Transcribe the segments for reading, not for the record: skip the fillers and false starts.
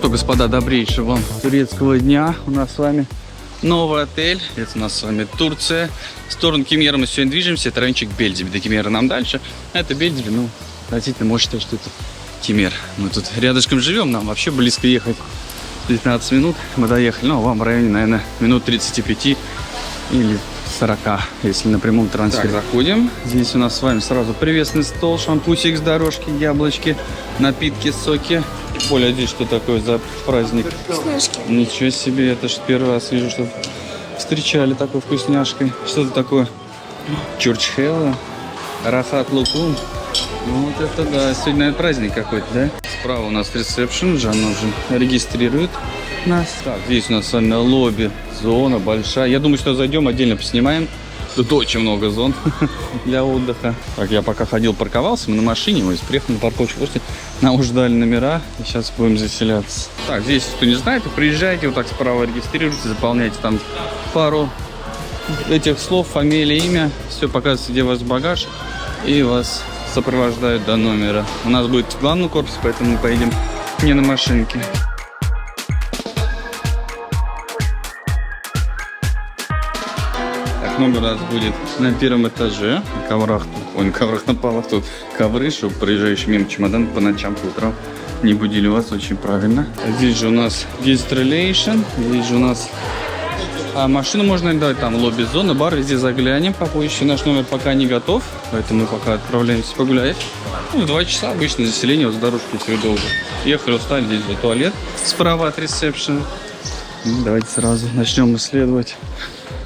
что, господа, добрейшего вам турецкого дня. У нас с вами новый отель. Это у нас с вами Турция. В сторону Кемера мы сегодня движемся. Это райончик Бельдиби. До Кемера нам дальше. Это Бельдиби, ну, относительно, может считать, что это Кемер. Мы тут рядышком живем, нам вообще близко ехать. 15 минут мы доехали. Ну, вам в районе, наверное, минут 35 или 40, если на прямом трансфере. Так, заходим. Здесь у нас с вами сразу приветственный стол, шампусик с дорожки, яблочки, напитки, соки. Оля, здесь что такое за праздник? Вкусняшки. Ничего себе, это же первый раз вижу, что встречали такой вкусняшкой. Что это такое? Чурчхела, рахат лукум. Ну вот это да, сегодня, наверное, праздник какой-то, да? Справа у нас ресепшн, Жанна уже регистрирует нас. Так, здесь у нас с вами лобби, зона большая. Я думаю, что зайдем, отдельно поснимаем. Тут очень много зон для отдыха. Так, я пока ходил, парковался, мы на машине, мы приехали на парковочку, просто нам уже дали номера, и сейчас будем заселяться. Так, здесь, кто не знает, вы приезжаете, вот так справа регистрируйтесь, заполняйте там пару этих слов, фамилия, имя, все показывается, где у вас багаж, и вас сопровождают до номера. У нас будет главный корпус, поэтому мы поедем не на машинке. Номер у нас будет на первом этаже. На коврах, на коврах, на полах тут ковры, чтобы проезжающие мимо чемодан по ночам, по утрам не будили вас, очень правильно. Здесь же у нас guest relation, здесь же у нас машину можно дать, там лобби, зона, бар, везде заглянем попозже. Наш номер пока не готов, поэтому мы пока отправляемся погулять. Ну, в 2 часа обычно заселение, вот с дорожки, если вы долго ехали, устали, здесь за туалет справа от ресепшена. Давайте сразу начнем исследовать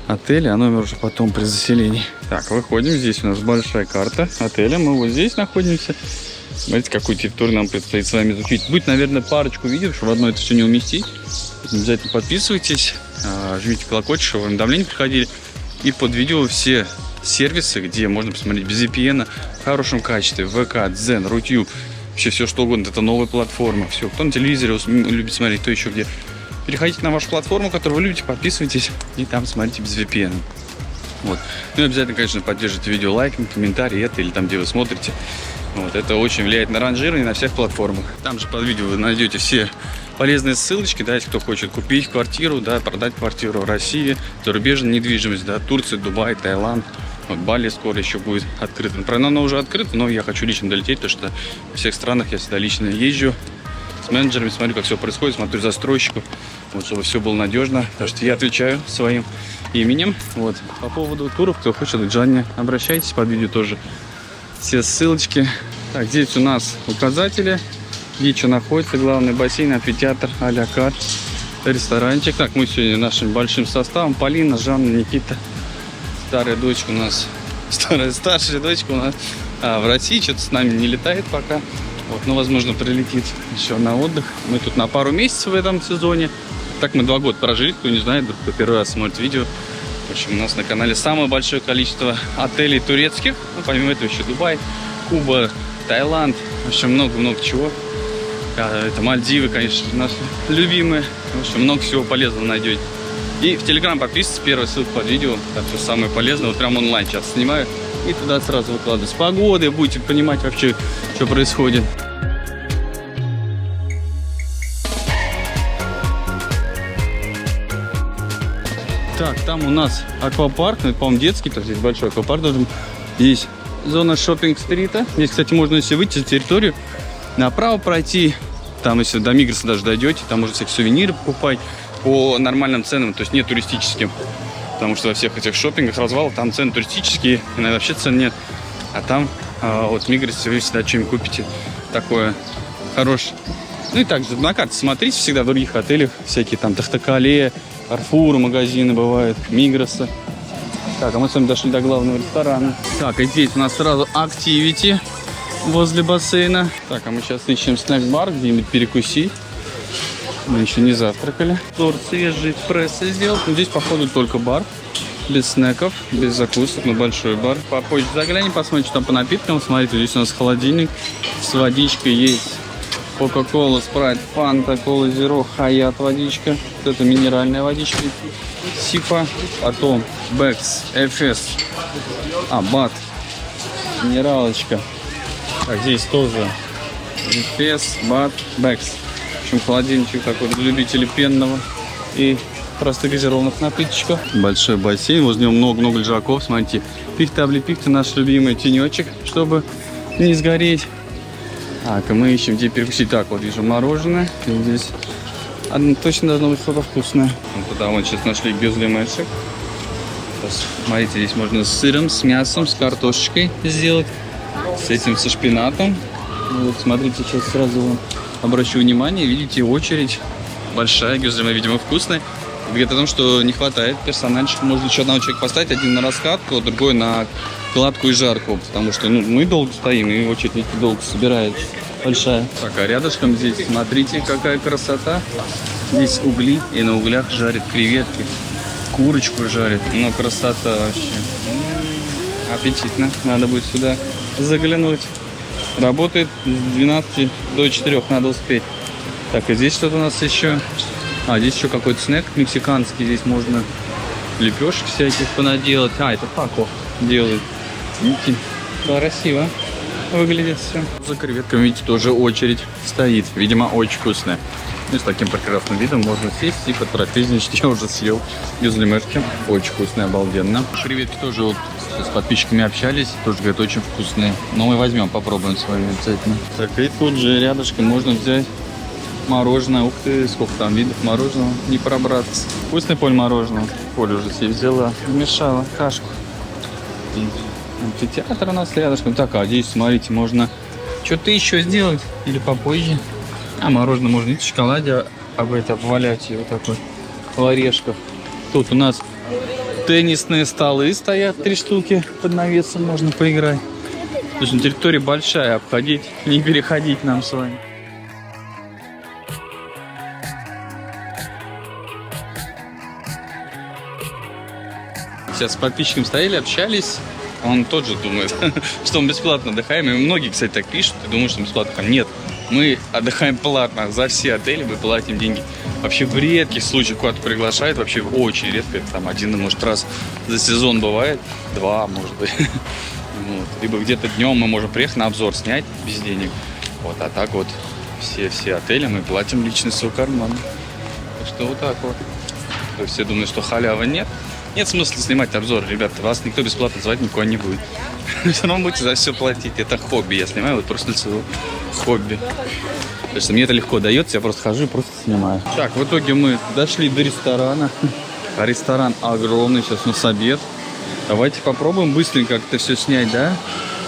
отеля, а номер уже потом при заселении. Так, выходим. Здесь у нас большая карта отеля. Мы вот здесь находимся. Смотрите, какую территорию нам предстоит с вами изучить. Будет, наверное, парочку видео, чтобы в одно это все не уместить. Обязательно подписывайтесь, жмите колокольчик, чтобы уведомления приходили. И под видео все сервисы, где можно посмотреть без VPN в хорошем качестве. ВК, Дзен, Рутюб, вообще все что угодно. Это новая платформа. Все, кто на телевизоре любит смотреть, то еще где. Переходите на вашу платформу, которую вы любите, подписывайтесь и там смотрите без VPN. Вот. Ну и обязательно, конечно, поддержите видео лайком, комментарий это или там, где вы смотрите. Вот. Это очень влияет на ранжирование на всех платформах. Там же под видео вы найдете все полезные ссылочки, да, если кто хочет купить квартиру, да, продать квартиру в России, зарубежная недвижимость, да, Турция, Дубай, Таиланд. Вот Бали скоро еще будет открыто. Правда, оно уже открыто, но я хочу лично долететь, потому что во всех странах я всегда лично езжу с менеджерами, смотрю, как все происходит, смотрю застройщиков, вот, чтобы все было надежно, потому что я отвечаю своим именем. Вот. По поводу туров, кто хочет к Жанне, обращайтесь, под видео тоже все ссылочки. Так, здесь у нас указатели, где что находится, главный бассейн, амфитеатр, а-ля карт, ресторанчик. Так, мы сегодня нашим большим составом, Полина, Жанна, Никита, старая дочка у нас, старшая дочка у нас в России, что-то с нами не летает пока. Вот, но, возможно, прилетит еще на отдых. Мы тут на пару месяцев в этом сезоне. Так мы 2 года прожили, кто не знает, кто первый раз смотрит видео. В общем, у нас на канале самое большое количество отелей турецких. Ну, помимо этого еще Дубай, Куба, Таиланд. В общем, много-много чего. Это Мальдивы, конечно, наши любимые. В общем, много всего полезного найдете. И в Телеграм подписывайтесь, первая ссылка под видео. Так что самое полезное, вот прям онлайн сейчас снимаю. И туда сразу выкладываю. С погодой будете понимать вообще, что происходит. Так, там у нас аквапарк, ну, по-моему, детский, то есть здесь большой аквапарк должен быть. Здесь зона шоппинг-стрита. Здесь, кстати, можно, если выйти за территорию, направо пройти. Там, если до Мигроса даже дойдете, там можно всякие сувениры покупать по нормальным ценам, то есть не туристическим. Потому что во всех этих шопингах, развалах, там цены туристические, иногда вообще цен нет. А там, вот в Мигросе вы всегда что-нибудь купите такое хорошее. Ну и также на карте смотрите всегда в других отелях, всякие там Тахтакале, Карфур, магазины бывают, Мигроса. Так, а мы с вами дошли до главного ресторана. Так, и здесь у нас сразу активити возле бассейна. Так, а мы сейчас ищем снэк-бар, где-нибудь перекусить. Мы еще не завтракали. Торт свежий, эспрессо сделал. Но здесь, походу, только бар. Без снеков, без закусок, но большой бар. Попозже заглянем, посмотрим, что там по напиткам. Смотрите, здесь у нас холодильник с водичкой есть. Кока-кола, спрайт, фанта, кола зеро, хаят водичка. Вот это минеральная водичка. Сипа. Потом Бэкс, Эфес. Бат. Минералочка. Так, здесь тоже Эфес, Бат, Бэкс. В общем, холодильничек такой для любителей пенного и простых газированных напиточков. Большой бассейн, возле него много-много лежаков. Смотрите, пихта-облепихта, наш любимый тенечек, чтобы не сгореть. Так, и мы ищем, где перекусить. Так, вот вижу мороженое. И здесь точно должно быть что-то вкусное. Вот туда вот сейчас нашли гюзлемешек. Смотрите, здесь можно с сыром, с мясом, с картошечкой сделать. С этим, со шпинатом. Вот, смотрите, сейчас сразу обращу внимание. Видите, очередь большая, гюзлеме, видимо, вкусная. Говорит о том, что не хватает персональчика. Можно еще одного человека поставить, один на раскатку, другой на кладку и жарку. Потому что мы долго стоим, и очередь долго собирается. Большая. Так, а рядышком здесь, смотрите, какая красота. Здесь угли, и на углях жарят креветки. Курочку жарят. Ну, красота вообще. Аппетитно. Надо будет сюда заглянуть. Работает с 12 до 4, надо успеть. Так, и здесь что-то у нас еще. Здесь еще какой-то снэк мексиканский. Здесь можно лепешек всяких понаделать. Это тако делают. Видите, красиво выглядит все. За креветками, видите, тоже очередь стоит. Видимо, очень вкусная. И с таким прекрасным видом можно сесть и потрапезничать. Я уже съел гюзлемешки. Очень вкусные, обалденно. Креветки тоже вот с подписчиками общались. Тоже, говорят, очень вкусные. Но мы возьмем, попробуем с вами обязательно. Так, и тут же рядышком можно взять мороженое. Ух ты, сколько там видов мороженого. Не пробраться. Вкусный, Поль, мороженое. Поля уже себе взяла. Вмешала кашку. Амфитеатр у нас рядышком. Так, а здесь, смотрите, можно что-то еще сделать. Или попозже. Мороженое можно и в шоколаде обвалять его такой в орешках. Тут у нас теннисные столы стоят, 3 штуки под навесом, можно поиграть. То есть территория большая, обходить, не переходить нам с вами. Сейчас с подписчиком стояли, общались. Он тоже думает, что мы бесплатно отдыхаем. И многие, кстати, так пишут и думают, что мы бесплатно отдыхаем. Нет, мы отдыхаем платно. За все отели мы платим деньги. Вообще в редких случаях куда-то приглашают. Вообще очень редко. Это там 1, может, раз за сезон бывает. 2, может быть. Вот. Либо где-то днем мы можем приехать на обзор снять без денег. Вот. А так вот все отели мы платим лично из своего кармана. Так что вот так вот. Все думают, что халявы нет. Нет смысла снимать обзор, ребята. Вас никто бесплатно звать никуда не будет. Все равно будете за все платить. Это хобби. Я снимаю вот просто для своего хобби. Потому что мне это легко дается. Я просто хожу и просто снимаю. Так, в итоге мы дошли до ресторана. А ресторан огромный. Сейчас у нас обед. Давайте попробуем быстренько как-то все снять, да?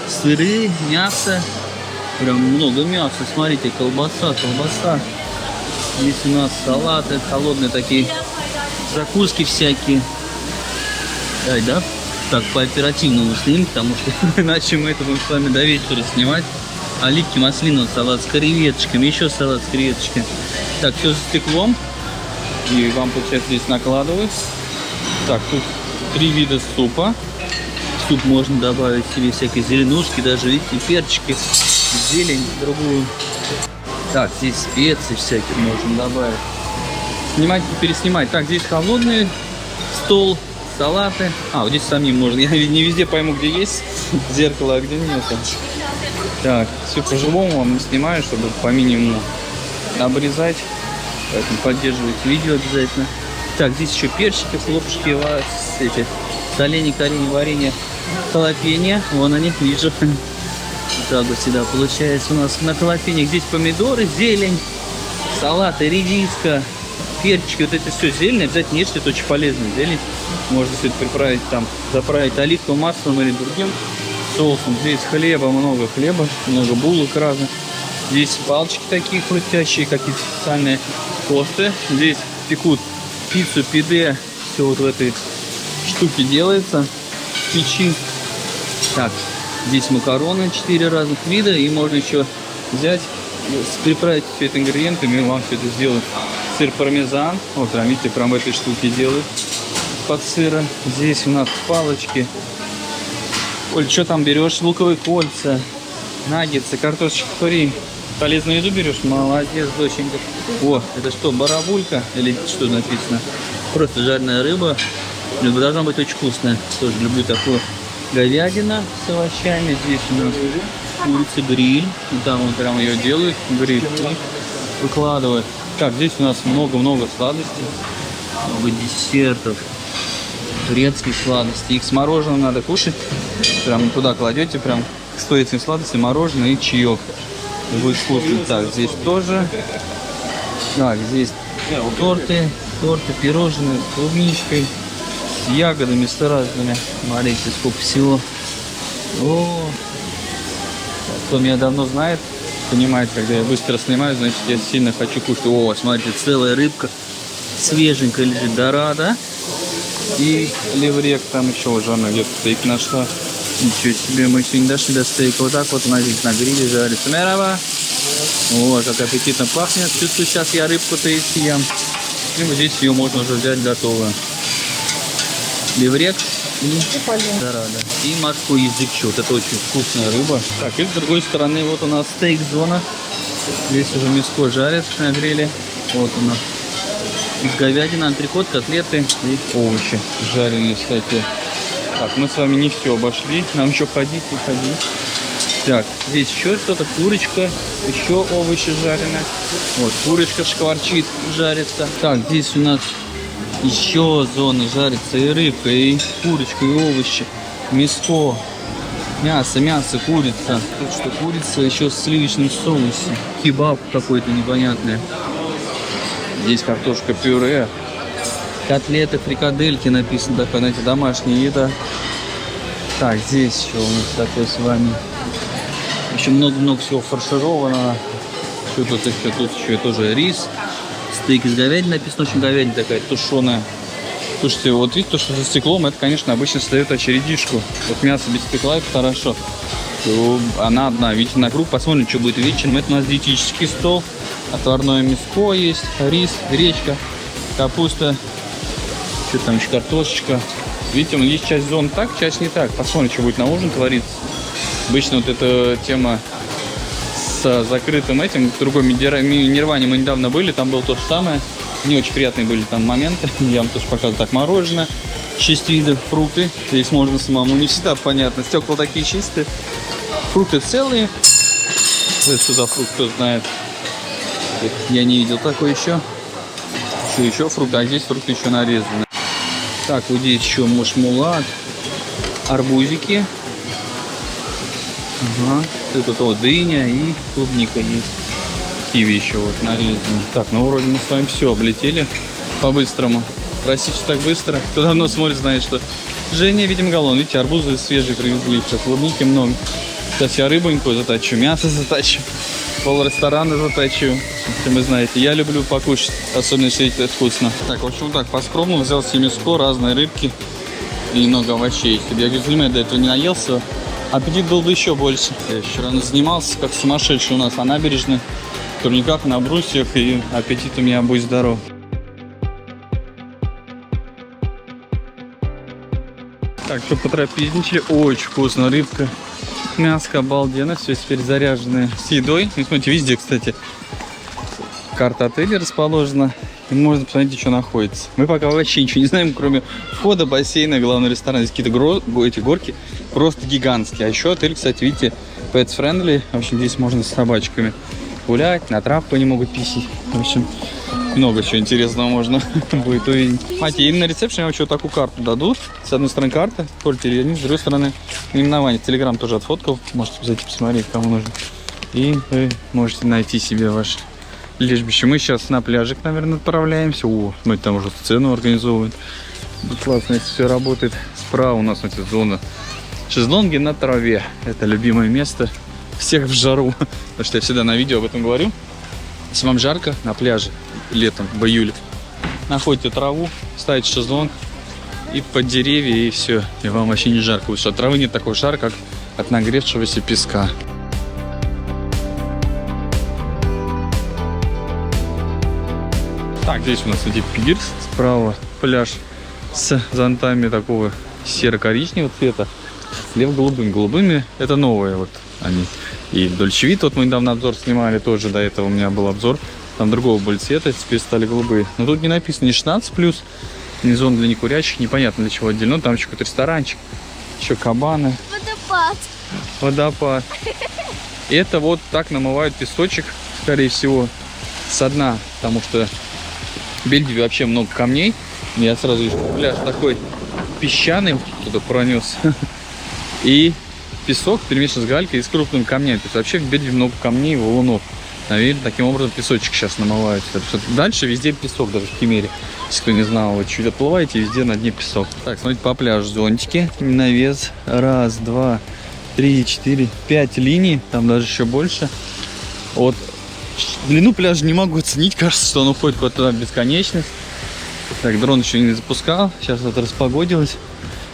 Сыры, мясо. Прям много мяса. Смотрите, колбаса. Здесь у нас салаты холодные такие. Закуски всякие. Да? Так, по-оперативному снимем, потому что иначе мы это будем с вами до вечера снимать. Оливки, маслиновый салат с креветочками, еще салат с креветочками. Так, все за стеклом. И вам, получается, здесь накладывают. Так, тут 3 вида супа. Суп можно добавить себе всякие зеленушки, даже, видите, перчики, зелень другую. Так, здесь специи всякие можно добавить. Снимать и переснимать. Так, здесь холодный стол. Салаты. Вот здесь самим можно. Я не везде пойму, где есть зеркало, а где нет. Так, все по-живому вам не снимаю, чтобы по минимуму обрезать. Поэтому поддерживайте видео обязательно. Так, здесь еще перчики, хлопушки, эти соленья, корень, варенье, халапеньо. Вон они, вижу. Так вот всегда получается у нас на халапеньо. Здесь помидоры, зелень, салаты, редиска. Перчики, вот это все зелень, обязательно ешьте, это очень полезная зелень. Можно все это приправить там, заправить оливковым маслом или другим соусом. Здесь хлеба, много хлеба, много булок разных. Здесь палочки такие хрустящие, какие-то специальные тосты. Здесь пекут пиццу, пиде, все вот в этой штуке делается в печи. Так, здесь макароны 4 разных вида, и можно еще взять, приправить все это ингредиентами, и вам все это сделают. Сыр пармезан. Вот, прям, видите, прям в этой штуке делают под сыром. Здесь у нас палочки. Оль, что там берешь? Луковые кольца, наггетсы, картошечка фри. Полезную еду берешь? Молодец, доченька. О, это что, барабулька? Или что написано? Просто жареная рыба. Должна быть очень вкусная. Тоже люблю такую. Говядина с овощами. Здесь у нас курица гриль. Там вот прям ее делают. Гриль. выкладывают. Так, здесь у нас много-много сладостей. Много десертов. Турецкие сладости. Их с мороженым надо кушать. Прям туда кладете, прям стоит им сладости, мороженое и чаек. И будет вкусно. Так, здесь тоже. Так, здесь торты, пирожные с клубничкой, с ягодами, с разными. Смотрите, сколько всего. О, кто меня давно знает, понимает, когда я быстро снимаю, значит, я сильно хочу кушать. О, смотрите, целая рыбка свеженькая лежит, дорада. И леврек, там еще уже она где-то стейк нашла. Ничего себе, мы сегодня дошли до стейка. Вот так вот у нас здесь на гриле жарится. Мерава! О, как аппетитно пахнет. Чувствую, сейчас я рыбку-то и съем. И вот здесь ее можно уже взять готовую. Леврек и дорада. И морской язык. Вот это очень вкусная рыба. Так, и с другой стороны вот у нас стейк-зона. Здесь уже мяско жарят на гриле. Вот у нас из говядины, антрикот, котлеты и овощи жареные, кстати. Так, мы с вами не все обошли. Нам еще ходить и ходить. Так, здесь еще что-то, курочка, еще овощи жареные. Вот, курочка шкварчит, жарится. Так, здесь у нас еще зона жарится и рыбка, и курочка, и овощи, мясо, мясо, курица. Тут что, курица еще в сливочном соусе. Кебаб какой-то непонятный. Здесь картошка пюре, котлеты, фрикадельки написано, такая, знаете, домашняя еда. Так, здесь еще у нас такое с вами. Еще много-много всего фаршированного. Что тут еще? Тут еще тоже рис. Стейк из говядины написано, очень говядина такая тушеная. Слушайте, вот видите, то, что за стеклом, это, конечно, обычно стоит очередишку. Вот мясо без стекла, это хорошо. Она одна. Видите, на круг, посмотрим, что будет вечером. Это у нас диетический стол. Отварное мяско есть, рис, гречка, капуста. Что там еще, картошечка. Видите, есть часть зон так, часть не так. Посмотрим, что будет на ужин твориться. Обычно вот эта тема с закрытым этим, в другой Нирване мы недавно были, там было то же самое. Не очень приятные были там моменты. Я вам тоже показывал. Так, мороженое, 6 видов, фрукты. Здесь можно самому, не всегда понятно. Стекла такие чистые. Фрукты целые. Вот сюда фрукт, кто знает. Я не видел такой еще. Еще фрукты, а здесь фрукты еще нарезаны. Так, вот здесь еще мушмулат, арбузики. Ага. Это вот дыня и клубника есть. Киви еще вот нарезаны. Так, ну вроде мы с вами все облетели по-быстрому. Простите, так быстро. Кто давно смотрит, знает, что Женя, видим, голодный. Видите, арбузы свежие привезли. Сейчас клубники много. Сейчас я рыбоньку заточу, мясо заточу. Пол ресторана заточу. Если вы знаете, я люблю покушать, особенно если это вкусно. Так, в общем, так, по-скромному взял себе мяско, разные рыбки и много овощей. Если бы я гюзельме до этого не наелся, аппетит был бы еще больше. Я вчера занимался, как сумасшедший у нас на набережной, в турниках, на брусьях, и аппетит у меня будет здоров. Так, что потрапезничали, очень вкусно, рыбка. Мяско обалденно, все теперь заряженное с едой. И смотрите, везде, кстати, карта отеля расположена. И можно посмотреть, что находится. Мы пока вообще ничего не знаем, кроме входа, бассейна, главный ресторан. Здесь какие-то эти горки просто гигантские. А еще отель, кстати, видите, pets friendly. В общем, здесь можно с собачками гулять, на травку они могут писать. В общем, много чего интересного можно будет увидеть. Смотрите, им на ресепшене вообще вот такую карту дадут. С одной стороны карта, с другой стороны наименование. Телеграм тоже отфоткал, можете зайти посмотреть, кому нужно. И вы можете найти себе ваше лежбище. Мы сейчас на пляжик, наверное, отправляемся. О, смотрите, там уже сцену организовывают. Классно, если все работает. Справа у нас, смотрите, зона шезлонги на траве. Это любимое место всех в жару. Потому что я всегда на видео об этом говорю. Если вам жарко на пляже летом, в июле, находите траву, ставите шезлонг и под деревья, и все. И вам вообще не жарко. Потому что от травы нет такого жара, как от нагревшегося песка. Так, здесь у нас эти пирс. Справа пляж с зонтами такого серо-коричневого цвета. Слева голубыми. Голубыми это новые вот они. И Дольче Вита, вот мы недавно обзор снимали, тоже до этого у меня был обзор. Там другого были цвета, теперь стали голубые. Но тут не написано ни 16+, ни зона для некурящих, непонятно для чего отдельно. Там еще какой-то ресторанчик, еще кабаны. Водопад. Это вот так намывают песочек, скорее всего. со дна, потому что в Бельгии вообще много камней. Я сразу вижу, пляж такой песчаный, туда пронес. И песок перемешан с галькой и с крупными камнями. То есть вообще в Бельгии много камней, валунов. Наверное, таким образом песочек сейчас намывается. Дальше везде песок, даже в Кемере. Если кто не знал, вы чуть отплываете, везде на дне песок. Так, смотрите, по пляжу зонтики. Навес. 1, 2, 3, 4, 5 линий. Там даже еще больше. Вот длину пляжа не могу оценить. Кажется, что он уходит куда-то в бесконечность. Так, дрон еще не запускал. Сейчас вот распогодилось.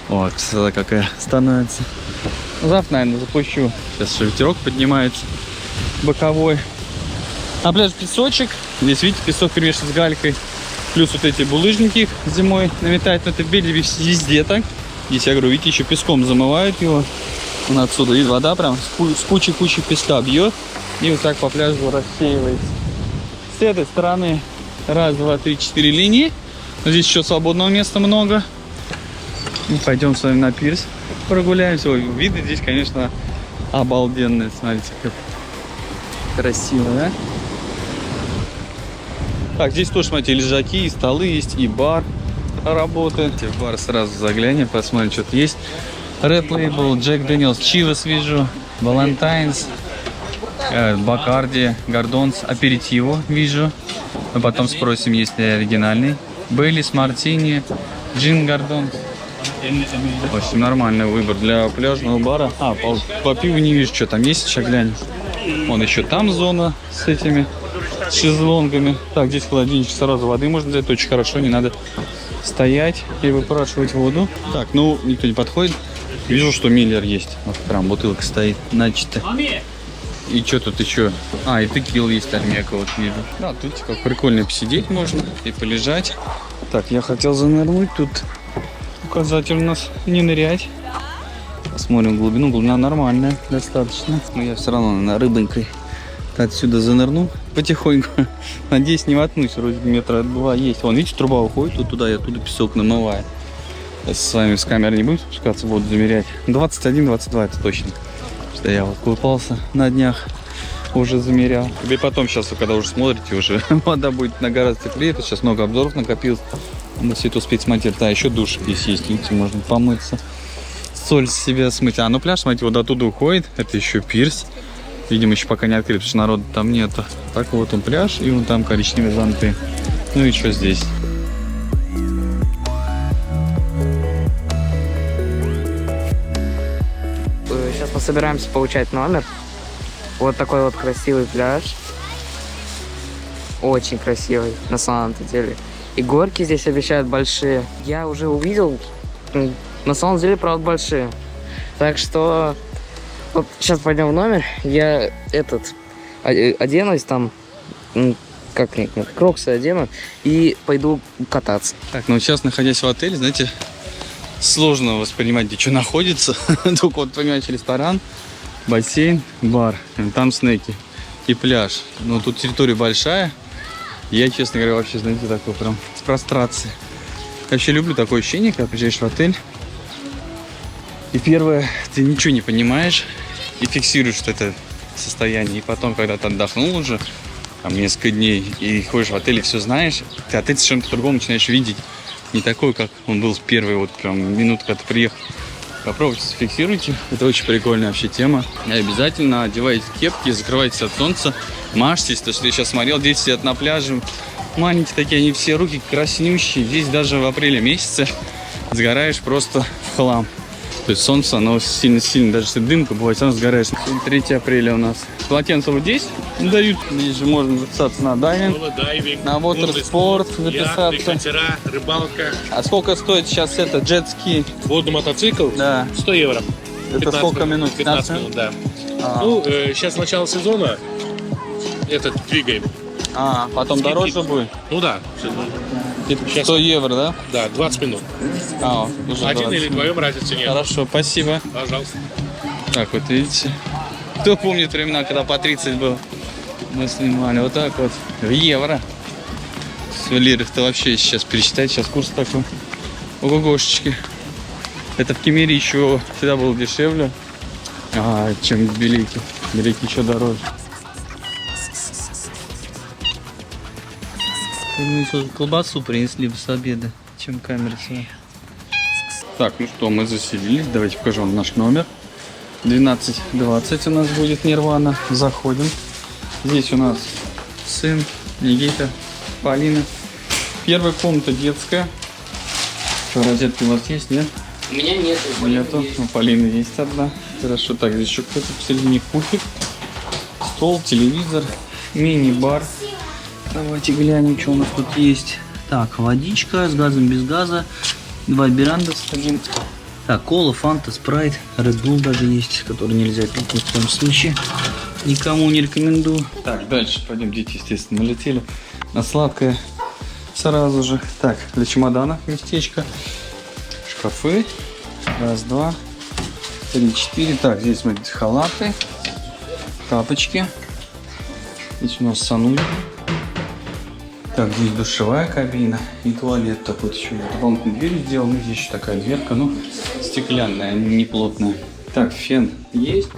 О, красота какая становится. Завтра, наверное, запущу. Сейчас еще ветерок поднимается. Боковой. А пляж песочек. Здесь, видите, песок перемешан с галькой. Плюс вот эти булыжники зимой наметают. Но это в Бельгии везде так. Здесь, я говорю, видите, еще песком замывают его. Вон отсюда, видите, вода прям с кучей песка бьет. И вот так по пляжу рассеивается. С этой стороны 1, 2, 3, 4 линии. Но здесь еще свободного места много. И пойдем с вами на пирс. Прогуляемся. Ой, виды здесь, конечно, обалденные. Смотрите, как красиво, да? Так, здесь тоже, смотрите, лежаки, и столы есть, и бар работает. В бар сразу заглянем, посмотрим, что-то есть. Red Label, Jack Daniels, Chivas вижу, Valentine's, Bacardi, Gardons, Аперитиво вижу. Мы потом спросим, есть ли оригинальный. Бейлис, Мартини, Джин Гордон. В общем, нормальный выбор для пляжного бара. А, по пиву не вижу, что там есть, сейчас глянем. Вон еще там зона с этими шезлонгами. Так, здесь холодильничек, сразу воды можно взять, очень хорошо, не надо стоять и выпрашивать воду. Так, ну, никто не подходит. Вижу, что Миллер есть. Вот прям бутылка стоит, начата. И что тут еще? А, и текил есть, Альмека, вот вижу. Да, тут как прикольно посидеть можно и полежать. Так, я хотел занырнуть, тут указатель у нас не нырять. Посмотрим глубину, глубина нормальная, достаточно. Но я все равно на рыбонькой отсюда занырну потихоньку. Надеюсь, не воткнусь, вроде метра 2 есть. Вон, видите, труба уходит вот туда, и оттуда песок намывает. С вами с камеры не будем спускаться, воду замерять. 21-22 это точно. Что я вот купался на днях, уже замерял. И потом сейчас, когда уже смотрите, уже вода будет на гораздо теплее. Это сейчас много обзоров накопилось. Надо все это успеть смотреть. Да, еще душ здесь есть, видите, можно помыться. Соль с себя смыть. А, ну пляж, смотрите, вот оттуда уходит. Это еще пирс. Видимо, еще пока не открыт, потому что народа там нету. Так вот он пляж, и вон там коричневые зонты. Ну и что здесь? Сейчас мы собираемся получать номер. Вот такой вот красивый пляж. Очень красивый, на самом-то деле. И горки здесь обещают большие. Я уже увидел, на самом деле, правда, большие. Так что вот сейчас пойдем в номер. Я оденусь там, кроксы одену и пойду кататься. Так, ну сейчас, находясь в отеле, знаете, сложно воспринимать, где что находится. Только вот, понимаете, ресторан, бассейн, бар, там снеки и пляж. Но тут территория большая. Я, честно говоря, вообще, знаете, такой прям в прострации. Я вообще люблю такое ощущение, когда приезжаешь в отель. И первое, ты ничего не понимаешь и фиксируешь это состояние. И потом, когда ты отдохнул уже, там, несколько дней, и ходишь в отель и все знаешь, ты отель совершенно по-другому начинаешь видеть. Не такой, как он был в первые вот прям минуты, когда ты приехал. Попробуйте, зафиксируйте. Это очень прикольная вообще тема. И обязательно одевайте кепки, закрывайтесь от солнца, мажьтесь. То, что я сейчас смотрел, дети сидят на пляже. Маленькие такие, они все руки краснющие. Здесь даже в апреле месяце сгораешь просто в хлам. То есть солнце, оно сильно-сильно, даже если дымка бывает, сам сгораешь. 3 апреля у нас. Полотенца вот здесь дают. Здесь же можно записаться на дайвинг, на watersport записаться. Катера, рыбалка. А сколько стоит сейчас это джет-ски? Водный мотоцикл? Да. 100 евро. Это сколько минут? 15 минут, да. Ну, сейчас начало сезона. Этот двигаем. А, потом Скидки. дороже будет? Ну да. Сейчас. 100 евро, да? Да, 20 минут. А, уже Один 20. или вдвоем разницы нет. Хорошо, спасибо. Пожалуйста. Так, вот видите. Кто помнит времена, когда по 30 было? Мы снимали вот так вот. В евро. В лирах-то вообще сейчас пересчитать. Сейчас курс такой. Ого-гошечки. Это в Кемере еще всегда было дешевле, чем в Белике. В Белике еще дороже. Мы колбасу принесли с обеда, чем камера сюда. Так, ну что, мы заселились. Давайте покажу вам наш номер. 12:20 у нас будет Нирвана. Заходим. Здесь у нас сын, Никита, Полина. Первая комната детская. Что, розетки у вас есть, нет? У меня нет. Нету. У Полины есть одна. Хорошо. Так, здесь еще кто-то посередине пуфик. Стол, телевизор, мини-бар. Давайте глянем, что у нас тут есть. Так, водичка с газом, без газа. 2 беранда сходим. Так, кола, фанта, спрайт, Red Bull даже есть, который нельзя пить ни в коем случае. Никому не рекомендую. Так, дальше пойдем. Дети, естественно, налетели на сладкое сразу же. Так, для чемодана местечко. Шкафы. Раз, два, 3, 4. Так, здесь смотрите, халаты, тапочки. Здесь у нас санузел. Так, здесь душевая кабина и туалет такой. Вот еще дополнительную дверь сделана. Здесь еще такая дверка, ну, стеклянная, не плотная. Так, фен есть.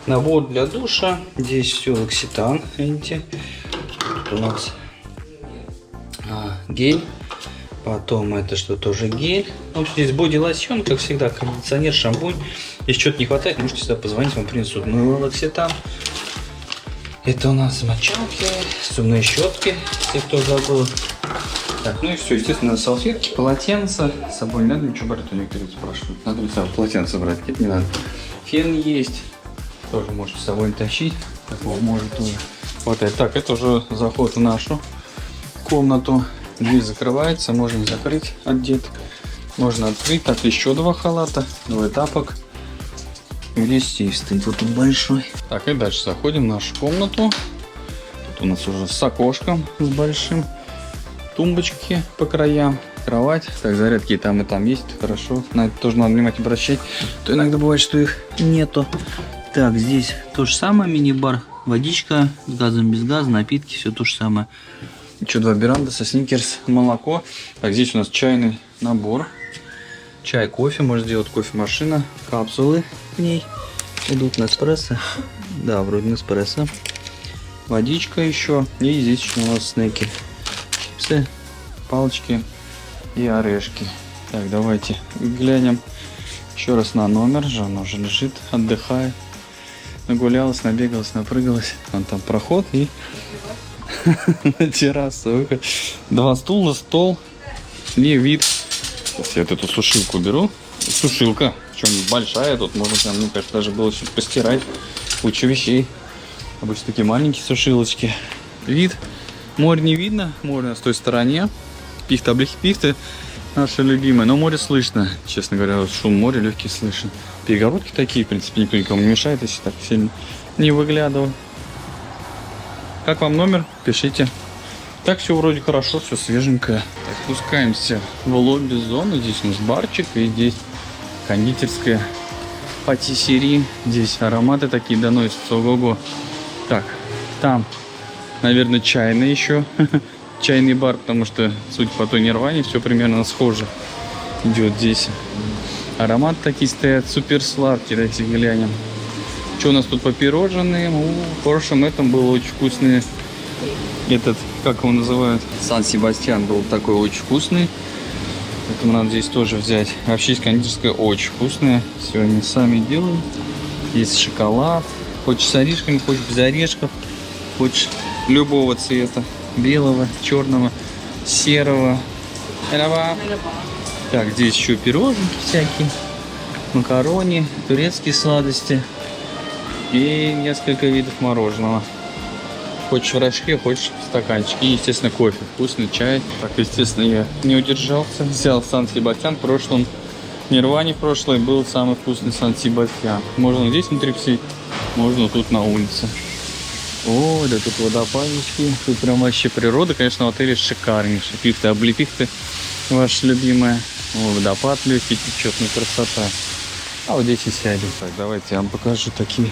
Набор для душа. Здесь все лакситан, видите. Тут у нас гель. Потом это что, тоже гель. В общем, здесь боди-лосьон, как всегда, кондиционер, шампунь. Если что-то не хватает, можете сюда позвонить, вам принесут мыло, лакситан. Это у нас мочалки, зубные щетки, если кто забыл. Так, ну и все, естественно, салфетки, полотенца. С собой не надо ничего брать, у некоторых спрашивают. Надо ли с собой полотенце брать? Нет, не надо. Фен есть, тоже можете с собой тащить. Такого может тоже. Вот это. Так, это уже заход в нашу комнату. Дверь закрывается, можно закрыть от деток. Можно открыть. Так, еще 2 халата, 2 тапок. Здесь сейф стоит, вот он большой. Так, и дальше заходим в нашу комнату. Тут у нас уже с окошком, с большим. Тумбочки по краям, кровать. Так, зарядки там и там есть, хорошо. На это тоже надо внимательно обращать. То иногда бывает, что их нету. Так, здесь то же самое, мини-бар. Водичка с газом, без газа, напитки, все то же самое. Еще 2 беранда со сникерс, молоко. Так, здесь у нас чайный набор. Чай, кофе, можно сделать кофемашина, капсулы в ней идут на эспрессо. Да, вроде на эспрессо. Водичка еще. И здесь еще у нас снеки. Чипсы, палочки и орешки. Так, давайте глянем еще раз на номер. Жанна уже лежит, отдыхает. Нагулялась, набегалась, напрыгалась. Вон там проход и на террасу выход. 2 стула, стол и вид. Сейчас я вот эту сушилку беру. Сушилка, причем большая, тут можно прям, мне кажется, даже было что-то постирать. Куча вещей. Обычно такие маленькие сушилочки. Вид. Море не видно, море на той стороне. Пихта, облехи пихты наши любимые. Но море слышно, честно говоря, вот шум моря легкий слышен. Перегородки такие, в принципе, никто никому не мешает, если так сильно не выглядывал. Как вам номер? Пишите. Так, все вроде хорошо, все свеженькое. Так, спускаемся в лобби зону. Здесь у нас барчик, и здесь кондитерская патиссери. Здесь ароматы такие доносятся, ого-го. Так, там, наверное, чайный еще. Чайный бар, потому что, судя по той Нирване, все примерно схоже идет здесь. Аромат такие стоят, супер сладкие, давайте глянем. Что у нас тут по пирожным? В прошлом этом было очень вкусный. Этот, как его называют? Сан-Себастьян был такой очень вкусный. Поэтому надо здесь тоже взять. Вообще здесь кондитерская очень вкусная. Все они сами делают. Есть шоколад. Хочешь с орешками, хочешь без орешков. Хочешь любого цвета. Белого, черного, серого. Так, здесь еще пироженки всякие. Макарони, турецкие сладости. И несколько видов мороженого. Хочешь в рожке, хочешь в стаканчике. И, естественно, кофе. Вкусный чай. Так, естественно, я не удержался. Взял Сан-Себастьян. В прошлом Нирване в прошлой был самый вкусный Сан-Себастьян. Можно здесь внутри посидеть, можно тут на улице. О, да тут водопадики. Тут прям вообще природа, конечно, в отеле шикарнейшая. Пихты, облепихты ваша любимая. О, водопад легкий течет, ну красота. А вот здесь и сядем. Так, давайте я вам покажу такие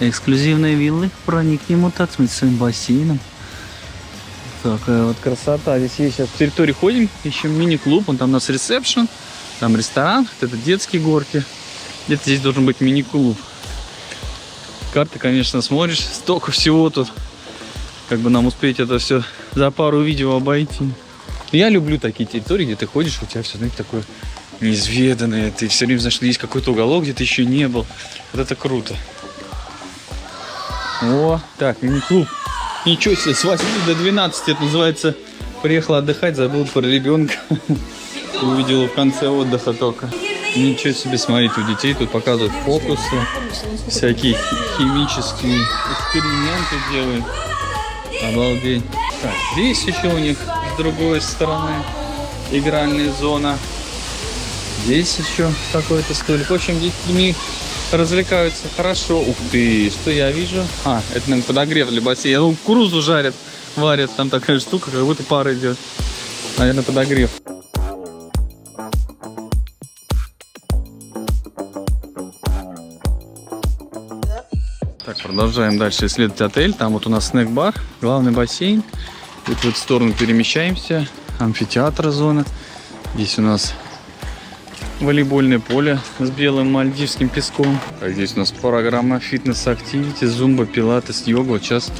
эксклюзивные виллы. Проникнем вот так, смотрите, своим бассейном. Такая вот красота. Здесь есть, сейчас в территории ходим, ищем мини-клуб. Вон там у нас ресепшн, там ресторан, вот это детские горки. Где-то здесь должен быть мини-клуб. Карты, конечно, смотришь, столько всего тут. как бы нам успеть это все за пару видео обойти. Я люблю такие территории, где ты ходишь, у тебя все, знаете, такое неизведанное. Ты все время знаешь, что есть какой-то уголок, где ты еще не был. Вот это круто. О, так, мини-клуб. Ничего себе, с 8 до 12 это называется. Приехал отдыхать, забыл про ребенка. Увидел в конце отдыха только. Ничего себе, смотрите, у детей тут показывают фокусы. Всякие химические эксперименты делают. Обалдеть. Так, здесь еще у них с другой стороны игральная зона. Здесь еще какой-то столик. В общем, детьми развлекаются хорошо. Ух ты, что я вижу? А, это, наверное, подогрев для бассейна. Я думал, кукурузу жарят, варят. Там такая штука, как будто пар идет. Наверное, подогрев. Так, продолжаем дальше исследовать отель. Там вот у нас снэк-бар, главный бассейн. И в эту сторону перемещаемся. Амфитеатр зона. Здесь у нас волейбольное поле с белым мальдивским песком. Так, здесь у нас программа фитнес-активити, зумба, пилатес, йога. Вот сейчас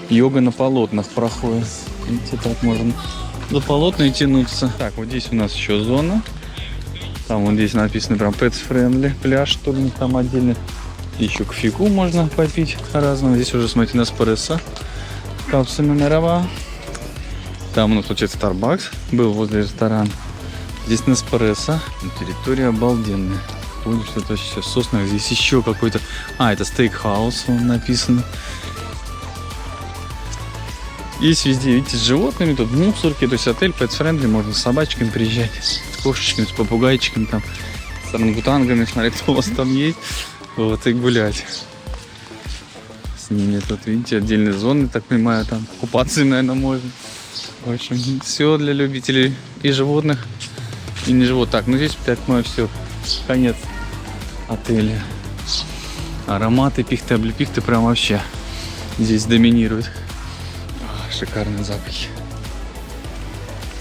йога на полотнах проходит. Видите, так можно за полотна тянуться. Так, вот здесь у нас еще зона. Там вот здесь написано прям pets friendly, пляж, что ли, там отдельно. Еще кофейку можно попить разного. Здесь уже, смотрите, Неспрессо. Капсуль номерова. Там у нас, получается, Starbucks был возле ресторана. Здесь Неспрессо. Территория обалденная. Понял, что это сейчас соснах. Здесь еще какой-то... А, это стейкхаус, он написано. Есть везде, видите, с животными. Тут мусорки. То есть отель pets friendly. Можно с собачками приезжать. С кошечками, с попугайчиками. Там, с орангутангами. Смотри, кто у вас там есть. Вот и гулять с ними. Тут, видите, отдельные зоны, так понимаю, там купаться, наверное, можно. В общем, все для любителей и животных, и не животных. Так, ну здесь, так понимаю, все, конец отеля. Ароматы пихты, облепихты прям вообще здесь доминируют. Шикарные запахи.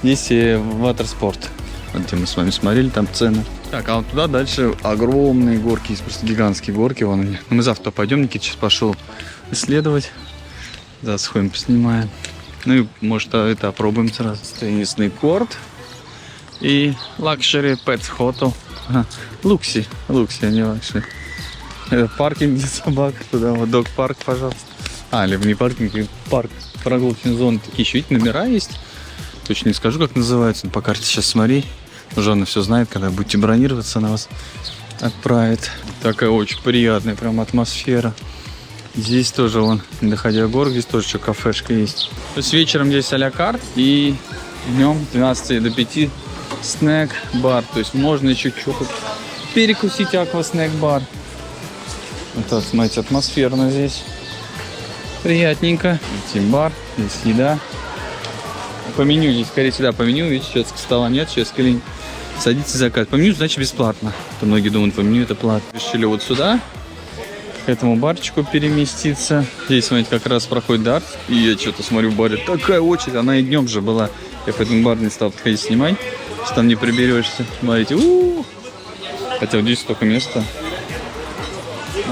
Здесь ватерспорт. Вот где мы с вами смотрели, там цены. Так, а вот туда дальше огромные горки, есть просто гигантские горки, вон они. Но мы завтра пойдем, Никита сейчас пошел исследовать. Да, сходим, поснимаем. Ну и, может, это опробуем сразу. Теннисный корт и Luxury Pets Hotel. Лукси, не Luxury. Это паркинг для собак, туда вот дог-парк, пожалуйста. А, либо не паркинг, парк, прогулочная зона. Такие еще, видите, номера есть. Точно не скажу, как называется, но по карте сейчас смотри. Уже она все знает, когда будете бронироваться, она вас отправит. Такая очень приятная прям атмосфера. Здесь тоже, вон, доходя в город, здесь тоже еще кафешка есть. То есть вечером здесь а-ля карт и днем с 12 до 5 снэк-бар. То есть можно еще что-то перекусить, аква-снэк-бар. Вот, смотрите, атмосферно здесь. Приятненько. Здесь бар, здесь еда. По меню здесь, скорее всего, по меню, видите, сейчас стола нет, сейчас клиент садится заказ. По меню, значит, бесплатно. То многие думают, по меню это платно. Решили вот сюда, к этому барчику переместиться. Здесь, смотрите, как раз проходит дарт. И я что-то смотрю в баре, такая очередь, она и днем же была. Я поэтому бар не стал подходить снимать, что там не приберешься. Смотрите, хотя вот здесь столько места.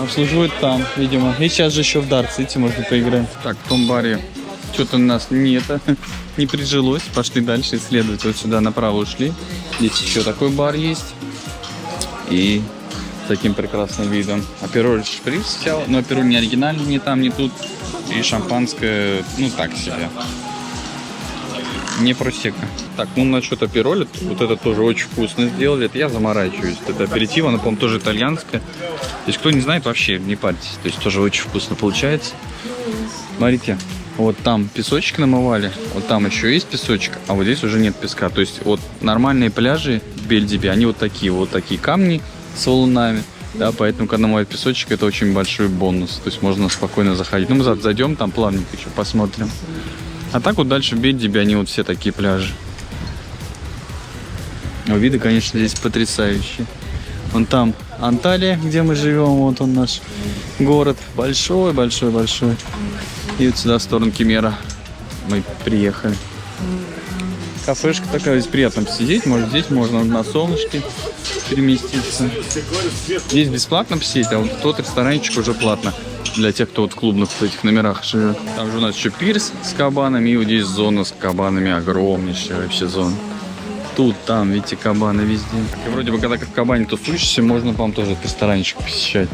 Обслуживают там, видимо. И сейчас же еще в дарт, видите, можно поиграть. Так, в том баре что-то у нас нет, не прижилось. Пошли дальше исследовать. Вот сюда направо ушли. Здесь еще такой бар есть. И с таким прекрасным видом. Апероль шприц сначала. Но апероль не оригинальный, ни там, ни тут. И шампанское, ну так себе. Не просека. Так, ну насчет апероля, вот это тоже очень вкусно сделали. Это я заморачиваюсь. Это аперитив, оно, по-моему, тоже итальянское. То есть, кто не знает, вообще не парьтесь. То есть, тоже очень вкусно получается. Смотрите, вот там песочек намывали, вот там еще есть песочек, а вот здесь уже нет песка. То есть, вот нормальные пляжи в Бельдибе, они вот такие камни с валунами. Да, поэтому, когда намывают песочек, это очень большой бонус. То есть, можно спокойно заходить. Ну, мы зайдем, там плавненько еще посмотрим. А так вот дальше в Бельдибе они вот все такие пляжи. Но виды, конечно, здесь потрясающие. Вон там Анталия, где мы живем, вот он наш город. Большой. И вот сюда, в сторону Кемера, мы приехали. Кафешка такая, здесь приятно посидеть. Может, здесь можно на солнышке переместиться. Здесь бесплатно посидеть, а вот тот ресторанчик уже платно. для тех, кто вот в клубных вот этих номерах живет. Там же у нас еще пирс с кабанами, и вот здесь зона с кабанами, огромнейшая вообще зона. Тут, там, видите, кабаны везде. И вроде бы, когда как в кабане тусуешься, можно, по-моему, тоже этот ресторанчик посещать.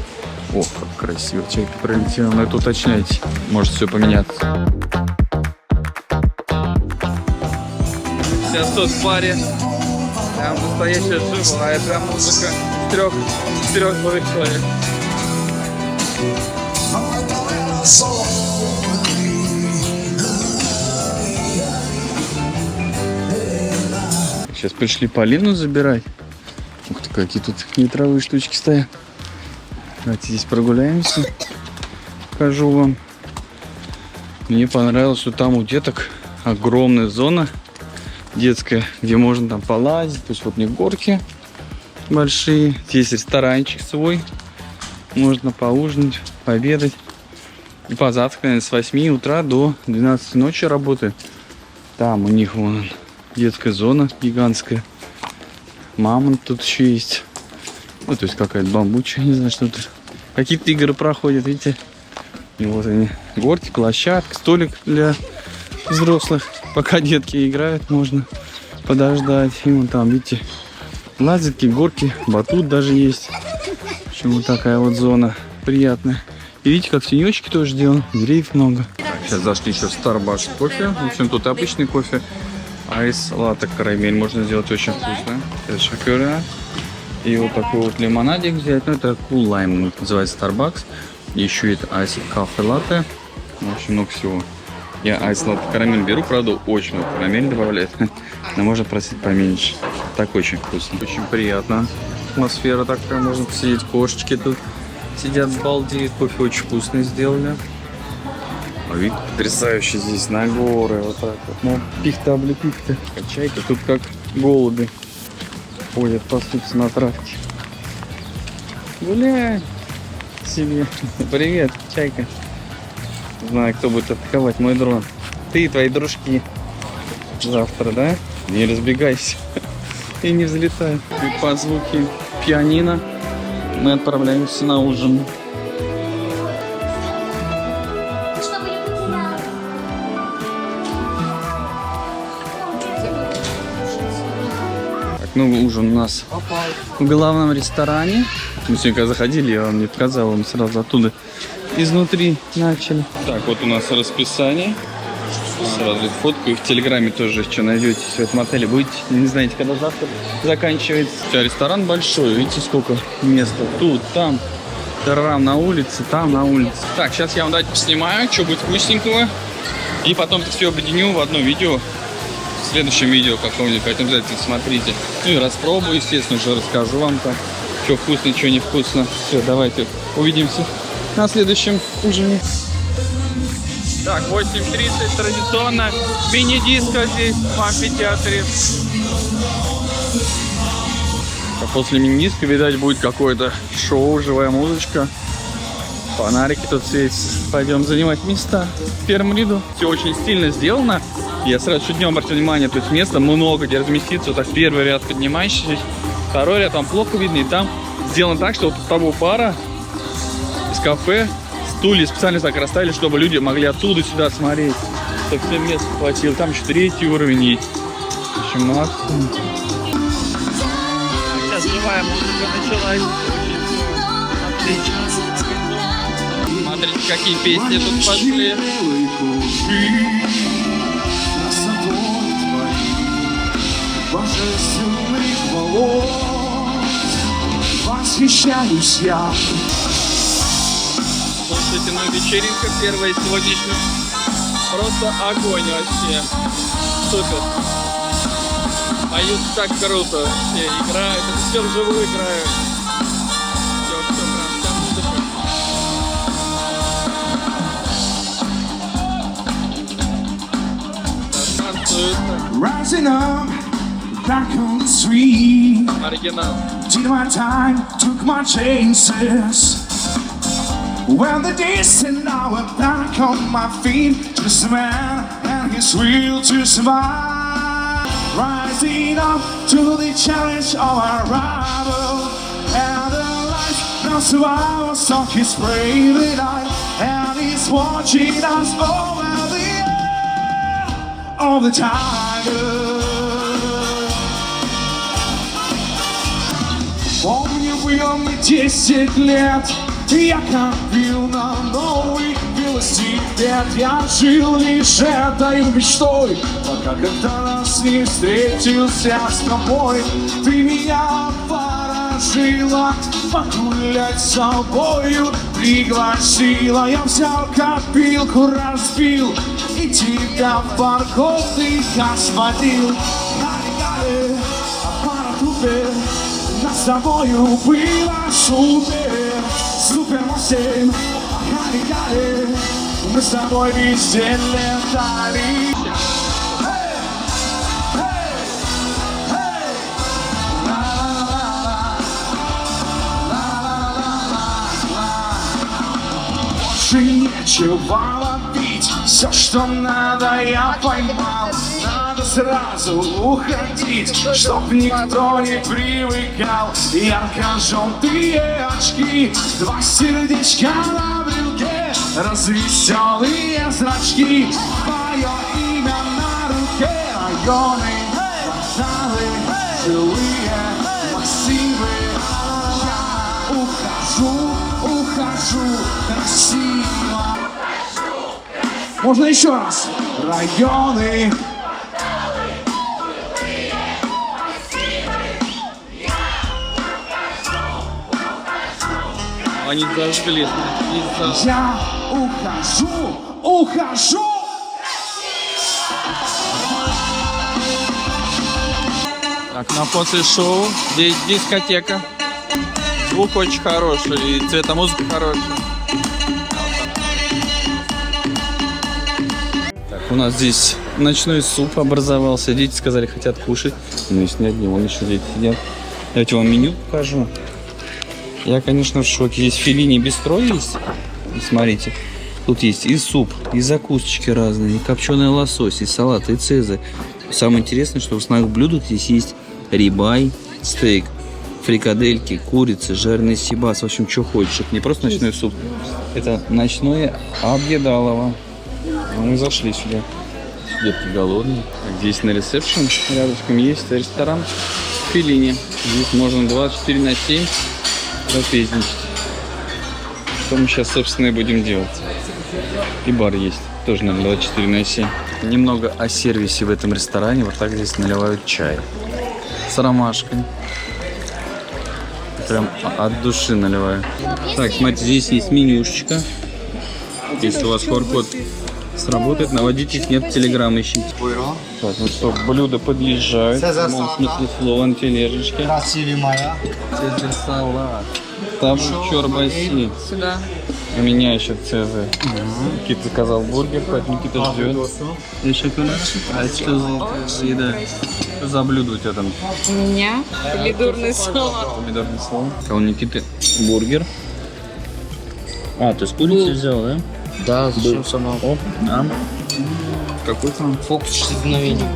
О, как красиво, чайка пролетела. Но это уточняйте, может все поменяться. Сейчас тут в паре. Прям настоящая живая прям музыка. Четырех человек. Сейчас пришли Полину забирать. Ух ты, какие тут нейтраловые штучки стоят. Давайте здесь прогуляемся. Покажу вам. Мне понравилось, что там у деток огромная зона детская, где можно там полазить. То есть вот у них горки большие. Здесь ресторанчик свой. Можно поужинать, пообедать. И позавтракать с 8 утра до 12 ночи работает. Там у них вон детская зона гигантская. Мамонт тут еще есть. Ну, то есть какая-то бамбучая, не знаю, что тут. Какие-то игры проходят, видите. И вот они. Горки, площадка, столик для взрослых. Пока детки играют, можно подождать. И вон там, видите, лазерки, горки, батут даже есть. В общем, вот такая вот зона приятная. И видите, как тенечки тоже сделаны. Деревьев много. Так, сейчас зашли еще в Starbucks кофе. В общем, тут обычный кофе. Айс, латте, карамель можно сделать очень вкусно. Это шоколад. И вот такой вот лимонадик взять. Ну, это Cool Lime, называется Starbucks. Еще это айс кафе латте. Очень много всего. Я айс латте карамель беру, правда, очень много карамель добавляет. Но можно просить поменьше. Так очень вкусно. Очень приятно. Атмосфера такая, можно посидеть. Кошечки тут сидят, балдеют. Кофе очень вкусный сделали. Вид потрясающий здесь, на горы, вот так вот. Ну, пихта-облепихта. Чайка тут как голуби ходят, пасутся на травке. Гуляй себе. Привет, чайка. Знаю, кто будет атаковать мой дрон. Ты и твои дружки. Завтра, да? Не разбегайся. И не взлетай. И по звуке пианино мы отправляемся на ужин. Ну, ужин у нас в главном ресторане. Мы сегодня заходили, я вам не показал, вам сразу оттуда изнутри начали. Так, вот у нас расписание. Сразу фотку, и в Телеграме тоже что найдете в этом отеле. Будете, не знаете, когда завтра заканчивается. Ресторан большой, видите, сколько места. Тут, там, тарам на улице, там на улице. Так, сейчас я вам давайте поснимаю, что будет вкусненького. И потом это все объединю в одно видео. В следующем видео каком-нибудь, поэтому обязательно смотрите. Ну и распробую, естественно, уже расскажу вам так, что вкусно, что невкусно. Все, давайте увидимся на следующем ужине. Так, 8:30 традиционно. Мини-диско здесь в амфитеатре. А после мини-диска, видать, будет какое-то шоу, живая музычка. Фонарики тут светятся. Пойдем занимать места в первом ряду. Все очень стильно сделано. Я сразу еще днем обратил внимание, то есть места много, где разместиться. Вот так первый ряд поднимающийся, второй ряд там плохо видно. И там сделано так, что вот с того пара из кафе стулья специально так расставили, чтобы люди могли оттуда сюда смотреть. Чтобы всем места хватило. Там еще третий уровень есть. Еще максимум. Сейчас живая музыка началась. Отлично. Смотрите, какие песни тут пошли. Восхищаюсь я. Слушайте, ну вечеринка первая сегодняшняя. Просто огонь вообще. Супер. Поют так круто. Все играют. Это все вживую играют. Все прям вся музыка. Rising up, back on the street. Оригинал. Did my time, took my chances. Well, the days and now I'm back on my feet. Just a man and his will to survive. Rising up to the challenge of our rival. And the life just while so he's praying the night, and he's watching us over the air all the time. Помню, было мне 10 лет, я копил на новый велосипед. Я жил лишь этой мечтой, пока когда-то не встретился с тобой. Ты меня поражила, погулять с собою пригласила. Я взял копилку, разбил и тебя в парковках освободил. Аппаратуры нас с тобою было супер, супер 8. Мы с тобой везде летали. Больше нечего ловить, все, что надо, я поймал. Надо сразу уходить, чтоб никто не привыкал. Ярко-желтые очки, 2 сердечка на брюке, развеселые зрачки, твое имя на руке. Районы, вокзалы, жилые массивы. Я ухожу красиво. Можно еще раз. Районы. Они зажгли. Я ухожу. Так, на после шоу здесь дискотека. Звук очень хороший и цветомузыка хорошая. Так, у нас здесь ночной суп образовался. Дети сказали, хотят кушать. Ну, если не одни, вон еще дети сидят. Давайте вам меню покажу. Я, конечно, в шоке. Здесь филини бистро есть. И смотрите, тут есть и суп, и закусочки разные, и копченый лосось, и салат, и цезарь. Самое интересное, что в основных блюдах здесь есть рибай, стейк, фрикадельки, курица, жареный сибас. В общем, что хочешь. Это не просто ночной суп. Это ночное объедалово. Мы зашли сюда. Детки голодные. Здесь на ресепшн рядышком есть ресторан Филини. Здесь можно 24/7 трапезничать. Что мы сейчас, собственно, и будем делать. И бар есть. Тоже, наверное, 24/7. Немного о сервисе в этом ресторане. Вот так здесь наливают чай. С ромашкой. Прям от души наливаю. Так, смотрите, здесь есть менюшечка. Если у вас QR-код сработает, наводитесь, нет, телеграм ищите. Так, ну что, блюда подъезжают. В прямом смысле слова на тележечке. Цезарь салат. Там чорбаси. Сюда. У меня еще цезарь. Никита заказал бургер, поэтому Никита ждет. И шоколад. А это что за еда? Что за блюдо у тебя там? У меня помидорный салат. Помидорный салат. А у Никиты бургер. А, ты с курицей взял, да? Да, зачем сама? Оп, нам. Какой там? Фокус исчезновения.